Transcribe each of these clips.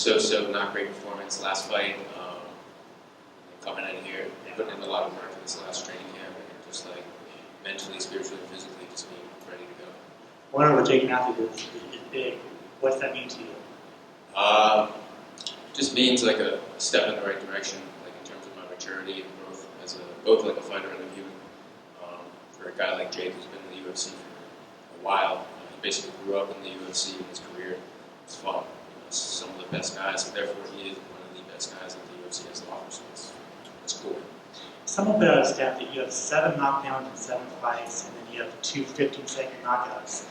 so not great performance last fight. Coming in here, putting in a lot of work in this last training camp, and just like mentally, spiritually, and physically, just being ready to go. One over Jake Mathews is big. What's that mean to you? Just means like a step in the right direction, like in terms of my maturity and growth as both like a fighter and a human. For a guy like Jake who's been in the UFC for a while, he basically grew up in the UFC in his career. He's fought some of the best guys, and therefore he is one of the best guys that the UFC has to offer. So it's cool. Someone put out a stat that you have 7 knockdowns in 7 fights, and then you have 2 15-second knockouts.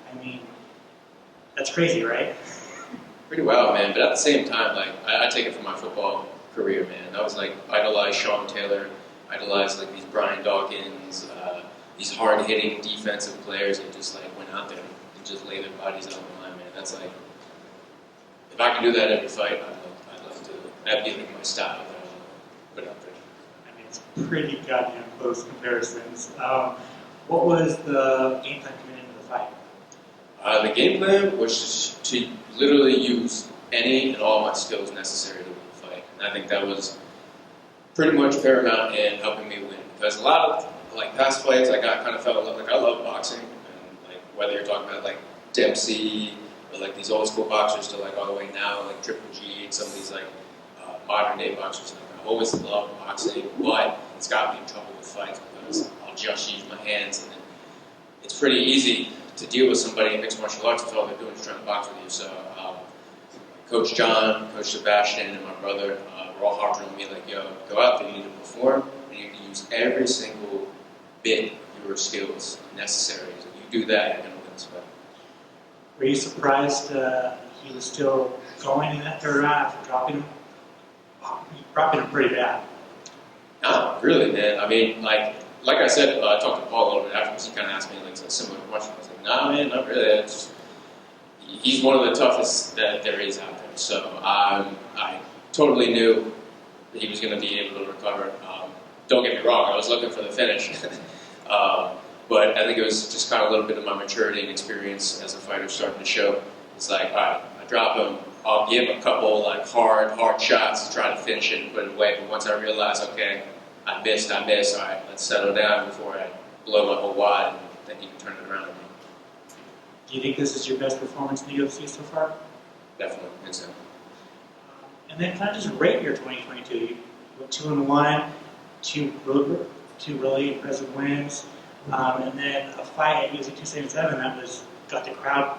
I mean, that's crazy, right? Pretty wild, man. But at the same time, like I take it from my football career, man. I was like idolized Sean Taylor, idolized like these Brian Dawkins, these hard-hitting defensive players that just like went out there and just lay their bodies out on the line, man. That's like, if I could do that every fight, I'd love to. That'd be like my style that I would put out there. I mean, it's pretty goddamn close comparisons. What was the game plan coming into the fight? The game plan was to literally use any and all my skills necessary to win the fight. And I think that was pretty much paramount in helping me win. Because a lot of like past fights, I kind of felt like I love boxing, and like whether you're talking about like Dempsey or like these old school boxers to like all the way now, like Triple G and some of these like modern day boxers. Like, I've always loved boxing, but it's got me in trouble with fights because I'll just use my hands, and it's pretty easy to deal with somebody in mixed martial arts if all they're doing is trying to box with you. So Coach John, Coach Sebastian, and my brother were all hard on me like, yo, go out there, you need to perform, and you need to use every single bit of your skills necessary. So you do that, you're going to win this fight. Were you surprised he was still going in that third round after dropping him? Dropping him pretty bad. No, really, man. I mean, like I said, I talked to Paul a little bit afterwards. He kind of asked me like a similar question. I was like, nah, man, not really. It's just, he's one of the toughest that there is out there. So I totally knew that he was going to be able to recover. Don't get me wrong, I was looking for the finish. But I think it was just kind of a little bit of my maturity and experience as a fighter starting to show. It's like, all right, I drop him, I'll give him a couple like hard shots to try to finish it and put it away. But once I realize, okay, I missed, all right, let's settle down before I blow my whole wad, and then he can turn it around. Do you think this is your best performance in the UFC so far? Definitely, I think so. And then kind of just rate your 2022. You went 2-1, two really impressive wins, and then a fight at UFC 277 that got the crowd.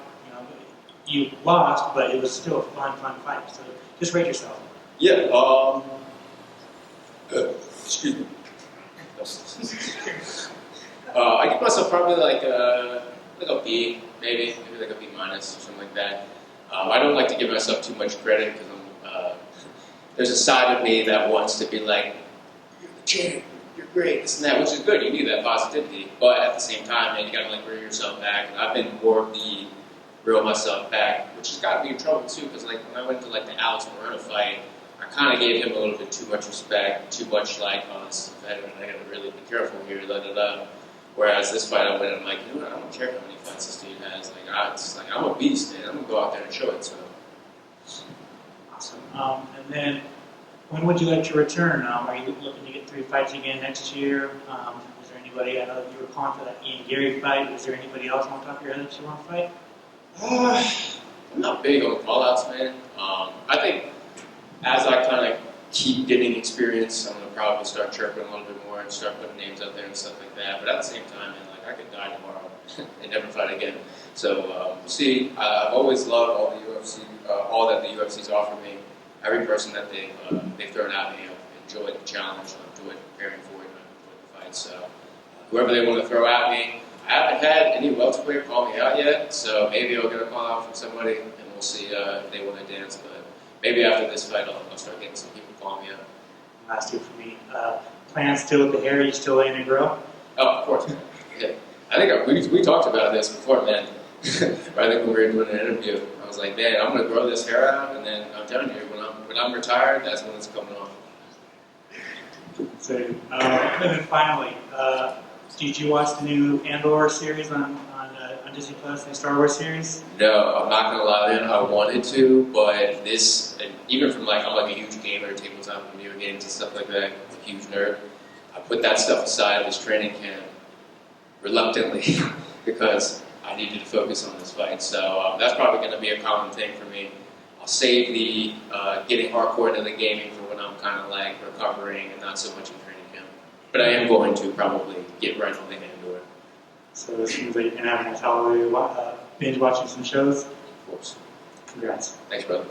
You lost, but it was still a fun fight. So just rate yourself. Yeah. Excuse me. I give myself probably like a B, maybe like a B minus or something like that. I don't like to give myself too much credit because there's a side of me that wants to be like, you're the champ, you're great, this and that, which is good. You need that positivity, but at the same time, man, you gotta like reel yourself back. And I've been more of the reel myself back, which has got me in trouble too. Because like when I went to like the Alex Moreno fight, I kind of gave him a little bit too much respect, too much like, oh, this is a veteran, I gotta really be careful here, Whereas this fight, I went and I'm like, you know what, I don't care how many fights this dude has. I'm a beast, man. I'm gonna go out there and show it. So awesome. And then, when would you like to return? Are you looking to get 3 fights again next year? Is there anybody? I know that you were calling for that Ian Gary fight. Is there anybody else on top of your head that you want to fight? I'm not big on call-outs, man. I think as I kind of keep getting experience, I'm going to probably start chirping a little bit more and start putting names out there and stuff like that. But at the same time, man, like I could die tomorrow and never fight again. So we'll see. I've always loved all that the UFC's offered me. Every person that they've thrown at me, I've enjoyed the challenge. I've enjoyed preparing for it. I've enjoyed the fight. So whoever they want to throw at me, I haven't had any welterweight call me out yet. So maybe I'll get a call out from somebody, and we'll see if they want to dance. But maybe after this fight, I'll start getting some people calling me out. Last two for me. Plans still with the hair? You still letting it grow? Oh, of course. Yeah. I think we talked about this before, man. I think when we were doing an interview, I was like, man, I'm going to grow this hair out, and then I'm telling you, when I'm retired, that's when it's coming off. So, and then finally, did you watch the new Andor series on on Disney Plus, the Star Wars series? No, I'm not gonna lie, man. I wanted to, but this, and even from like, I'm like a huge gamer, tabletop and video games and stuff like that. I'm a huge nerd. I put that stuff aside this training camp reluctantly because I needed to focus on this fight. So that's probably going to be a common thing for me. I'll save the getting hardcore into the gaming for when I'm kind of like recovering and not so much in training camp. But I am going to probably get right on the Andor. So it seems like you're going to have enough time to binge watching some shows. Of course. Congrats. Thanks, brother.